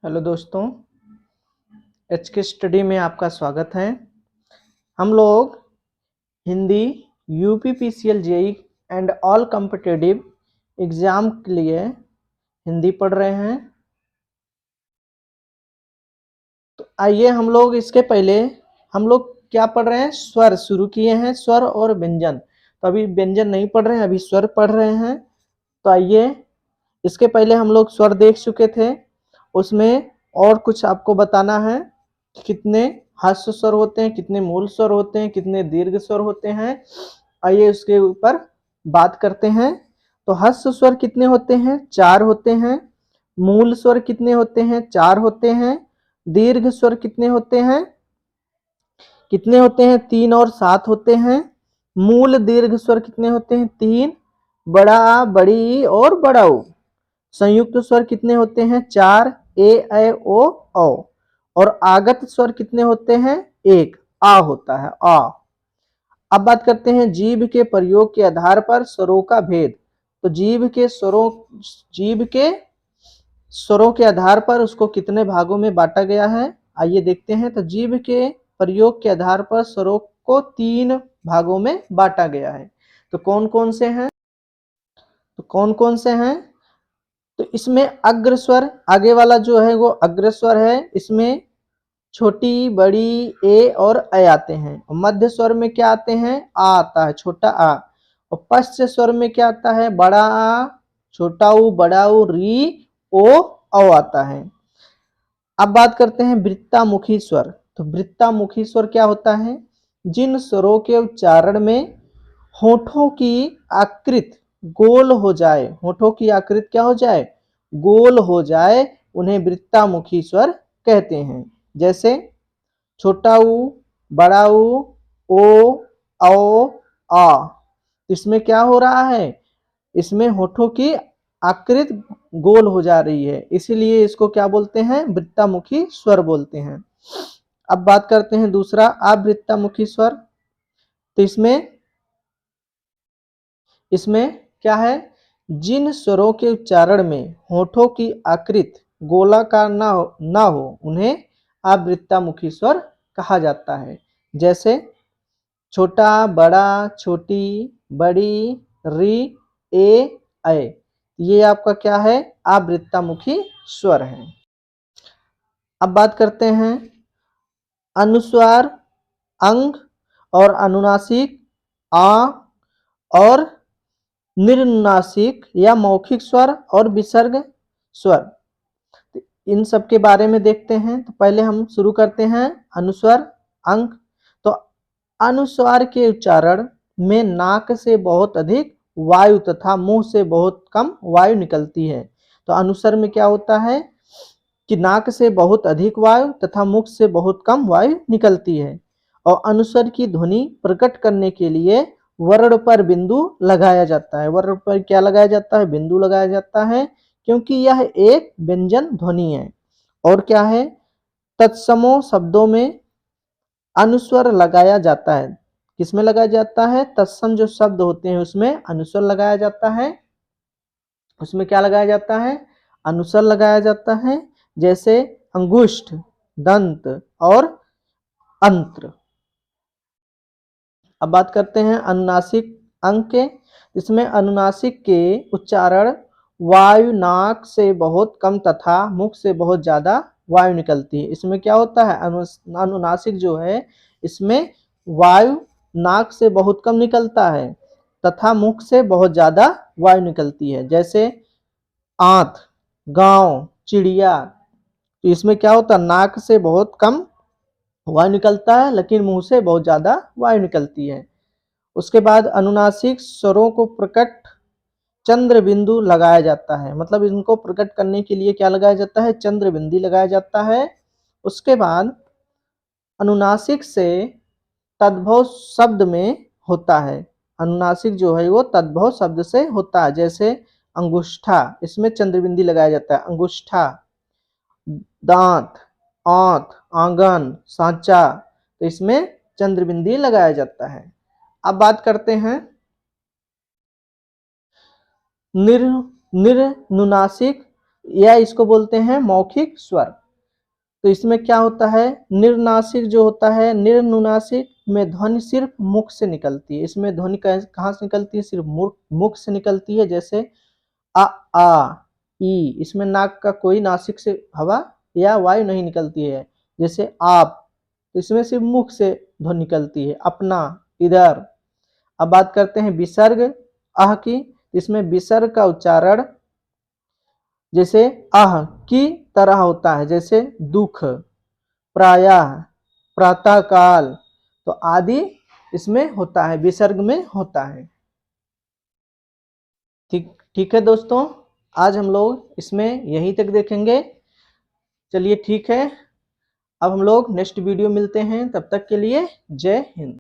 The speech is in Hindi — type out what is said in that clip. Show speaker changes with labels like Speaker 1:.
Speaker 1: हेलो दोस्तों, HK स्टडी में आपका स्वागत है। हम लोग Hindi UPPCL JEE and all competitive exam के लिए हिंदी पढ़ रहे हैं। तो आइए हम लोग इसके पहले हम लोग क्या पढ़ रहे हैं, स्वर शुरू किए हैं, स्वर और व्यंजन। तो अभी व्यंजन नहीं पढ़ रहे हैं, अभी स्वर पढ़ रहे हैं। तो आइए, इसके पहले हम लोग स्वर देख चुके थे, उसमें और कुछ आपको बताना है कि कितने हास्य स्वर होते हैं, कितने मूल स्वर होते हैं, कितने दीर्घ स्वर होते हैं। आइए उसके ऊपर बात करते हैं। तो हास्य स्वर कितने होते हैं? 4 होते हैं। मूल स्वर कितने होते हैं? 4 होते हैं। दीर्घ स्वर कितने होते हैं? 3 और 7 होते हैं। मूल दीर्घ स्वर कितने होते हैं? 3। बड़ा आ, बड़ी और बड़ा ऊ। संयुक्त स्वर कितने होते हैं? 4। ए ऐ ओ औ। और आगत स्वर कितने होते हैं? 1। आ होता है, आ। अब बात करते हैं जीभ के प्रयोग के आधार पर स्वरों का भेद। तो जीभ के स्वरों के आधार पर उसको कितने भागों में बांटा गया है, आइए देखते हैं। तो जीभ के प्रयोग के आधार पर स्वरों को 3 भागों में बांटा गया है। तो कौन कौन से हैं? तो इसमें अग्र स्वर, आगे वाला जो है वो अग्र स्वर है। इसमें छोटी, बड़ी ए और ऐ आते हैं। और मध्य स्वर में क्या आते हैं? आ आता है, छोटा आ। और पश्च स्वर में क्या आता है? बड़ा आ, छोटा ऊ, बड़ा ऊ, री, ओ, औ आता है। अब बात करते हैं वृत्तामुखी स्वर। तो वृत्तामुखी स्वर क्या होता है? जिन स्वरों के उच्चारण में होठों की आकृति गोल हो जाए, होठों की आकृति क्या हो जाए? गोल हो जाए, उन्हें वृत्तामुखी स्वर कहते हैं। जैसे छोटा ऊ, बड़ा ऊ, ओ, औ, आ। इसमें क्या हो रहा है? इसमें होठों की आकृति गोल हो जा रही है, इसीलिए इसको क्या बोलते हैं? वृत्तामुखी स्वर बोलते हैं। अब बात करते हैं दूसरा आवृत्तामुखी स्वर। तो इसमें क्या है? जिन स्वरों के उच्चारण में होठों की आकृति गोलाकार ना हो उन्हें आवृत्तामुखी स्वर कहा जाता है। जैसे छोटा, बड़ा, छोटी, बड़ी, री, ए, ऐ। ये आपका क्या है? आवृत्तामुखी स्वर है। अब बात करते हैं अनुस्वार, अंग और अनुनासिक, आ और निर्नुनासिक या मौखिक स्वर और विसर्ग स्वर। इन सब के बारे में देखते हैं। तो पहले हम शुरू करते हैं अनुस्वार, अंग। तो अनुस्वार के उच्चारण में नाक से बहुत अधिक वायु तथा मुंह से बहुत कम वायु निकलती है। तो अनुस्वार में क्या होता है कि नाक से बहुत अधिक वायु तथा मुख से बहुत कम वायु निकलती है। और अनुस्वार की ध्वनि प्रकट करने के लिए वर्ण पर बिंदु लगाया जाता है। वर्ण पर क्या लगाया जाता है? बिंदु लगाया जाता है, क्योंकि यह एक व्यंजन ध्वनि है। और क्या है? तत्समों शब्दों में अनुस्वर लगाया जाता है। किसमें लगाया जाता है? तत्सम जो शब्द होते हैं उसमें अनुस्वर लगाया जाता है। उसमें क्या लगाया जाता है? अनुस्वर लगाया जाता है। जैसे अंगुष्ठ, दंत और अंत्र। अब बात करते हैं अनुनासिक अंग के। इसमें अनुनासिक के उच्चारण वायु नाक से बहुत कम तथा मुख से बहुत ज्यादा वायु निकलती है। इसमें क्या होता है? अनुनासिक जो है इसमें वायु नाक से बहुत कम निकलता है तथा मुख से बहुत ज्यादा वायु निकलती है। जैसे आंत, गांव, चिड़िया। तो इसमें क्या होता है? नाक से बहुत कम वायु निकलता है लेकिन मुंह से बहुत ज्यादा वायु निकलती है। उसके बाद अनुनासिक स्वरों को प्रकट चंद्र बिंदु लगाया जाता है। मतलब इनको प्रकट करने के लिए क्या लगाया जाता है? चंद्र बिंदु लगाया जाता है। उसके बाद अनुनासिक से तद्भव शब्द में होता है। अनुनासिक जो है वो तद्भव शब्द से होता है। जैसे अंगुष्ठा, इसमें चंद्र बिंदु लगाया जाता है। अंगुष्ठा, दांत, आंत, आंगन, सांचा। तो इसमें चंद्र बिंदु लगाया जाता है। अब बात करते हैं निर्नुनासिक या इसको बोलते हैं मौखिक स्वर। तो इसमें क्या होता है, निर्नासिक जो होता है, निर्नुनासिक में ध्वनि सिर्फ मुख से निकलती है। इसमें ध्वनि कहाँ से निकलती है, सिर्फ मुख से निकलती है। जैसे आ ई, इसमें नाक का कोई नासिक से हवा या वायु नहीं निकलती है। जैसे आप, तो इसमें सिर्फ मुख से ध्वनि निकलती है। अपना, इधर। अब बात करते हैं विसर्ग आह की। इसमें विसर्ग का उच्चारण जैसे आह की तरह होता है, जैसे दुख, प्रायः, प्रातः काल, तो आदि इसमें होता है, विसर्ग में होता है। ठीक ठीक है दोस्तों, आज हम लोग इसमें यहीं तक देखेंगे। चलिए ठीक है, अब हम लोग नेक्स्ट वीडियो मिलते हैं, तब तक के लिए जय हिंद।